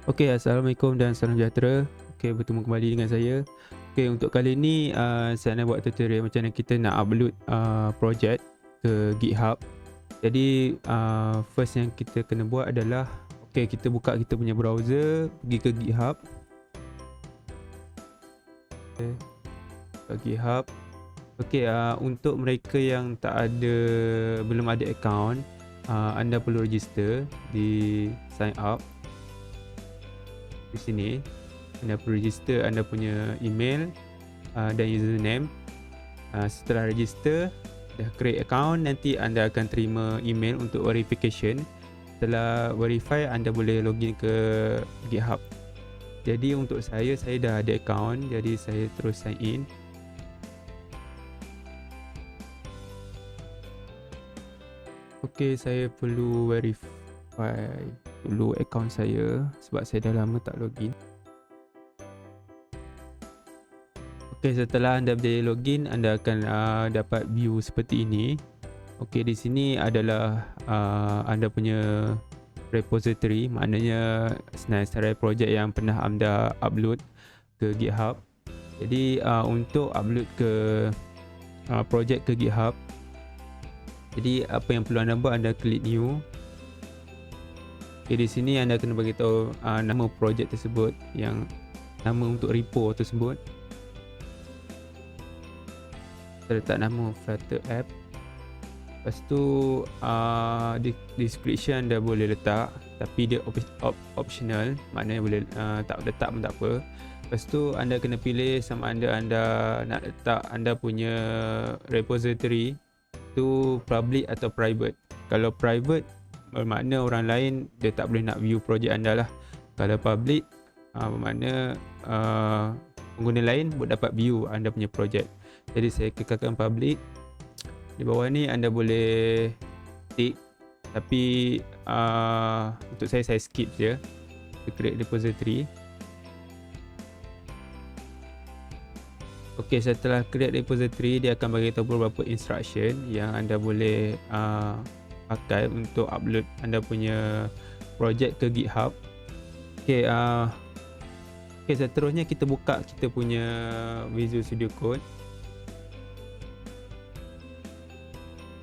Okey, Assalamualaikum dan salam sejahtera. Okey, bertemu kembali dengan saya. Okey, untuk kali ni saya nak buat tutorial macam mana kita nak upload projek ke GitHub. Jadi first yang kita kena buat adalah okey, kita buka kita punya browser, pergi ke GitHub. Okey, ke GitHub. Okey, untuk mereka yang belum ada account, anda perlu register di sign up. Di sini anda perlu register anda punya email dan username. Setelah register, dah create account, nanti anda akan terima email untuk verification. Setelah verify, anda boleh login ke GitHub. Jadi untuk saya dah ada account, jadi saya terus sign in. Okey, saya perlu verify dulu account saya sebab saya dah lama tak login. Okey, setelah anda berjaya login, anda akan dapat view seperti ini. Okey, di sini adalah anda punya repository, maknanya senarai projek yang pernah anda upload ke GitHub. Jadi untuk upload ke projek ke GitHub, jadi apa yang perlu anda buat, anda klik new. Okay, di sini anda kena bagi tahu nama projek tersebut, yang nama untuk repo tersebut. Kita letak nama Flutter App. Lepas tu description anda boleh letak, tapi dia optional, maknanya boleh tak letak pun tak apa. Lepas tu anda kena pilih sama anda nak letak anda punya repository tu public atau private. Kalau private bermakna orang lain dia tak boleh nak view projek anda lah. Kalau public bermakna pengguna lain boleh dapat view anda punya projek. Jadi saya kekalkan public. Di bawah ni anda boleh tick, tapi untuk saya skip je. Create repository. Okey, setelah create repository, dia akan bagi tahu beberapa instruction yang anda boleh pakai untuk upload anda punya projek ke GitHub. Okey, seterusnya kita buka kita punya Visual Studio Code.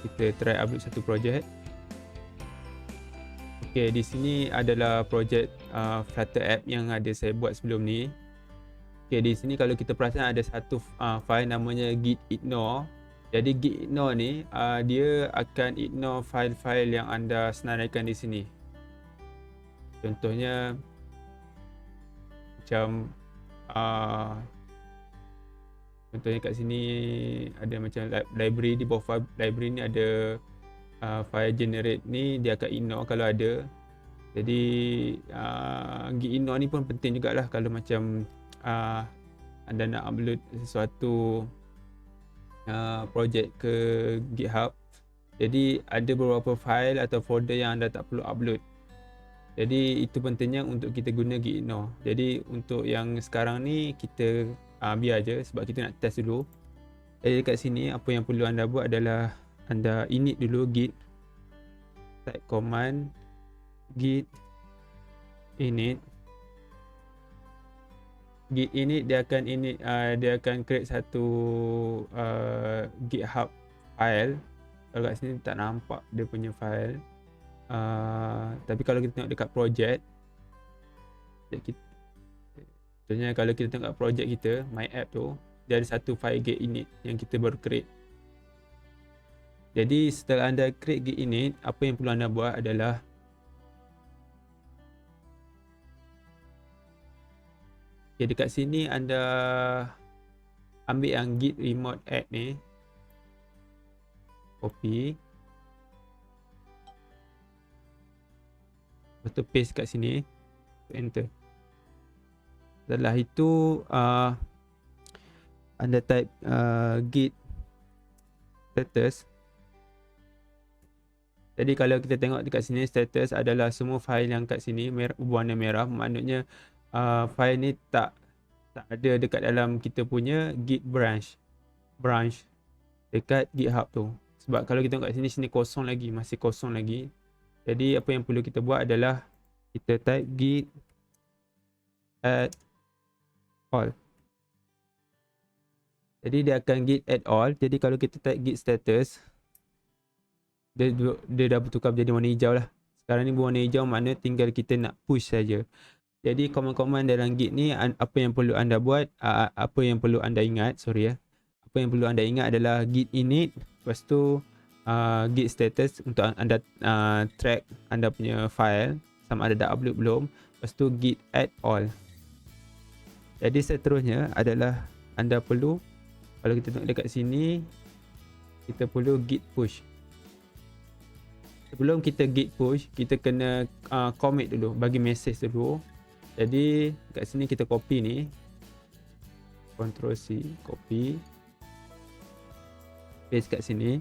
Kita try upload satu projek. Okey, di sini adalah projek Flutter App yang ada saya buat sebelum ni. Okey, di sini kalau kita perasan ada satu file namanya git ignore. Jadi git ignore ni dia akan ignore file-file yang anda senaraikan di sini. Contohnya macam contohnya kat sini ada macam library, di bawah file library ni ada file generate ni, dia akan ignore kalau ada. Jadi git ignore ni pun penting jugalah kalau macam anda nak upload sesuatu projek ke GitHub. Jadi ada beberapa file atau folder yang anda tak perlu upload. Jadi itu pentingnya untuk kita guna git ignore. Jadi untuk yang sekarang ni kita biar je sebab kita nak test dulu. Jadi dekat sini apa yang perlu anda buat adalah anda init dulu git, type command git init. Git init dia akan create satu GitHub file. Kalau kat sini tak nampak dia punya file, tapi kalau kita tengok dekat projek kita, contohnya kalau kita tengok projek kita my app tu, dia ada satu file git init yang kita baru create. Jadi setelah anda create git init, apa yang perlu anda buat adalah dekat sini anda ambil yang git remote app ni, copy, lepas tu paste kat sini, enter. Setelah itu anda type git status. Jadi kalau kita tengok dekat sini, status adalah semua file yang kat sini berwarna merah, maknanya file ni tak ada dekat dalam kita punya git branch dekat GitHub tu. Sebab kalau kita tengok kat sini kosong lagi, masih kosong lagi. Jadi apa yang perlu kita buat adalah kita type git add all. Jadi dia akan git add all. Jadi kalau kita type git status, dia dah bertukar menjadi warna hijau lah. Sekarang ni berwarna hijau, makna tinggal kita nak push saja. Jadi command-command dalam git ni, apa yang perlu anda buat, apa yang perlu anda ingat, apa yang perlu anda ingat adalah git init, lepas tu git status untuk anda track anda punya file sama ada dah upload belum, lepas tu git add all. Jadi seterusnya adalah anda perlu, kalau kita tengok dekat sini, kita perlu git push. Sebelum kita git push, kita kena commit dulu, bagi message dulu. Jadi kat sini kita copy ni, Ctrl C, copy, paste kat sini.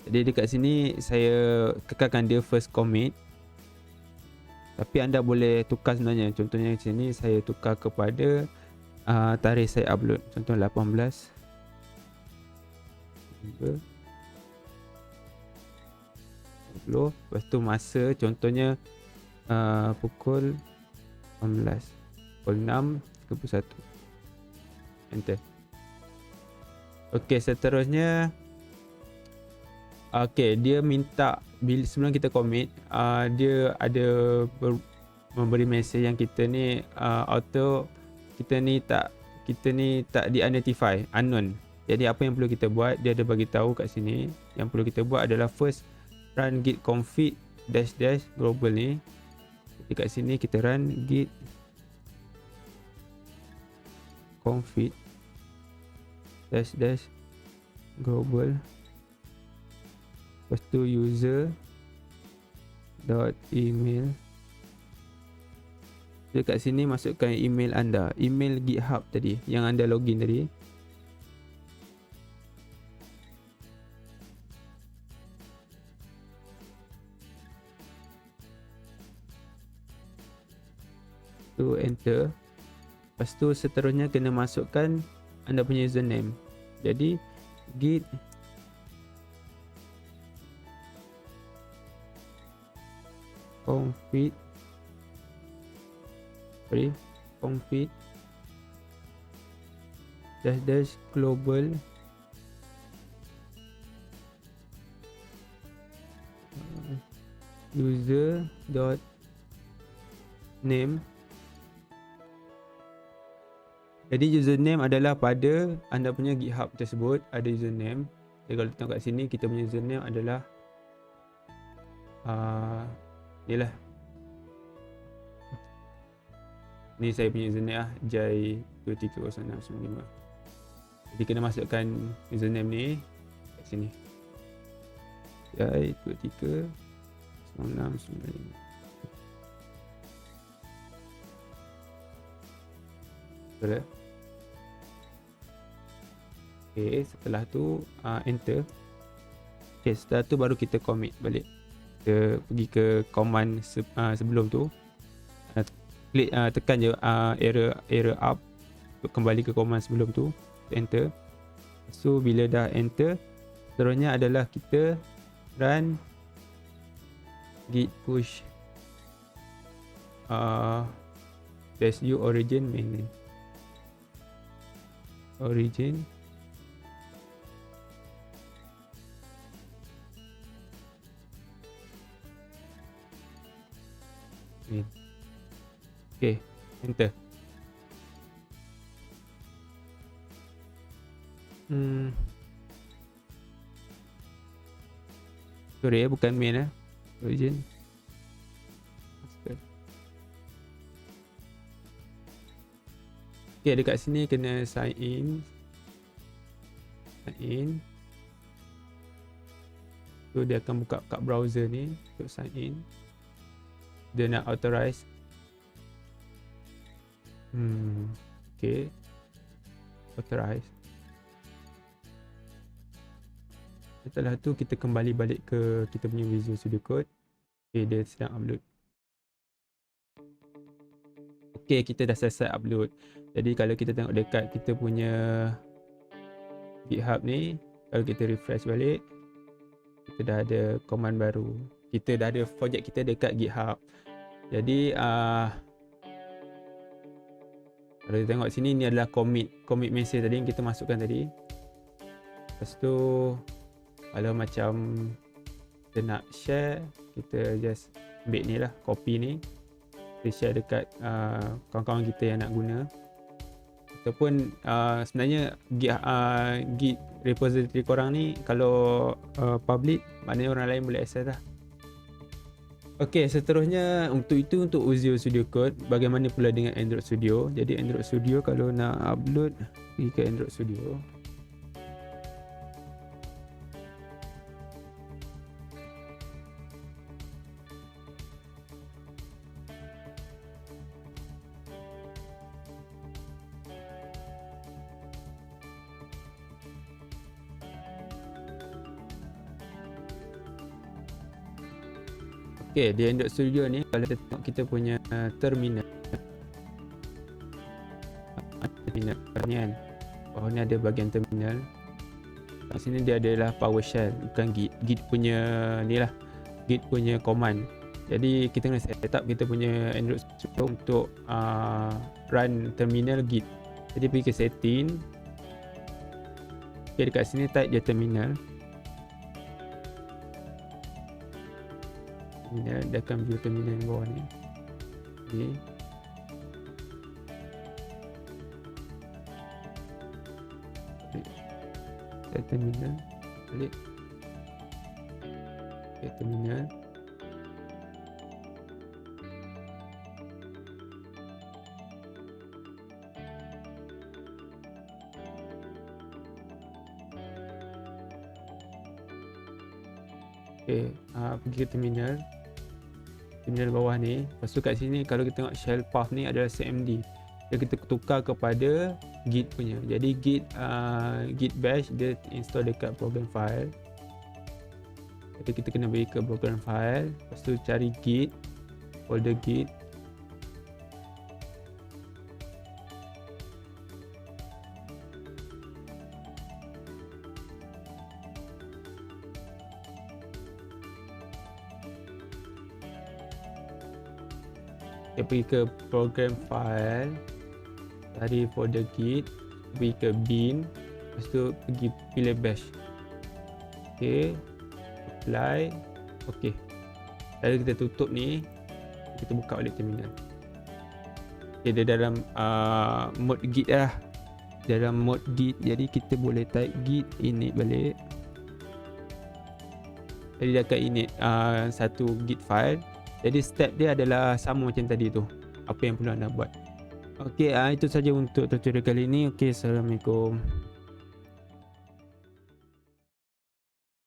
Jadi dekat sini saya kekalkan dia first commit, tapi anda boleh tukar sebenarnya. Contohnya di sini saya tukar kepada tarikh saya upload, contoh 18 lepas tu masa contohnya pukul 18, pukul 6.31, enter. Okey, seterusnya dia minta sebelum kita commit, dia ada memberi mesej yang kita ni kita ni tak di identify, unknown. Jadi apa yang perlu kita buat, dia ada bagi tahu kat sini. Yang perlu kita buat adalah first run git config dash global ni. Dekat sini kita run git config dash global, lepas tu user dot email. Dekat sini masukkan email anda, email GitHub tadi yang anda login tadi. Tu enter. Lepas tu seterusnya kena masukkan anda punya username. Jadi git config dash global user dot name. Jadi username adalah pada anda punya GitHub tersebut ada username. Jadi kalau tengok kat sini, kita punya username adalah ni lah. Ni saya punya username lah, Jai230695. Jadi kena masukkan username ni kat sini, Jai230695. Betul. Okay, setelah tu enter. Okay, setelah tu baru kita commit balik. Kita pergi ke command sebelum tu, klik tekan je arrow up untuk kembali ke command sebelum tu, enter. So bila dah enter, seterusnya adalah kita run git push dash u origin mainline. Origin main. Okay, enter. Sorry bukan main origin. Okay, dekat sini kena sign in. So dia akan buka kat browser ni untuk sign in. Dia nak authorize. Okay, authorize. Setelah tu kita kembali balik ke kita punya Visual Studio Code. Okay, dia sedang upload. Okay, kita dah selesai upload. Jadi kalau kita tengok dekat kita punya GitHub ni, kalau kita refresh balik, kita dah ada command baru. Kita dah ada projek kita dekat GitHub. Jadi Kalau kita tengok sini, ni adalah commit message tadi yang kita masukkan tadi. Lepas tu kalau macam kita nak share, kita just ambil ni lah, copy ni, kita share dekat kawan-kawan kita yang nak guna. Ataupun sebenarnya Git repository korang ni kalau public, maknanya orang lain boleh access lah. Ok, seterusnya untuk Visual Studio Code. Bagaimana pula dengan Android Studio? Jadi Android Studio kalau nak upload, pergi ke Android Studio. Okay, di Android Studio ni kalau kita tengok kita punya terminal ni kan, bawah ni ada bahagian terminal. Kat sini dia adalah PowerShell, bukan Git. Git punya ni lah, Git punya command. Jadi kita kena set up kita punya Android Studio untuk run terminal Git. Jadi pergi ke setting. Okay, dekat sini type je terminal. Dia akan view terminal yang bawah ni. Okay. Set terminal, balik. Okay, terminal. Okay, pergi ke terminal bawah ni. Lepas tu kat sini kalau kita tengok shell path ni adalah cmd. Jadi kita tukar kepada Git punya. Jadi Git bash dia install dekat program file. Jadi kita kena pergi ke program file. Lepas tu cari Git, folder Git. Kita pergi ke program file, cari folder Git, pergi ke bin, lepas tu pergi pilih bash. Ok, apply. Ok, lalu kita tutup ni, kita buka balik terminal. Ok, dia dalam mode Git lah, dalam mode Git. Jadi kita boleh type Git init balik. Jadi dia akan init satu Git file. Jadi step dia adalah sama macam tadi tu, apa yang perlu anda buat. Ok, itu saja untuk tutorial kali ini. Ok, Assalamualaikum.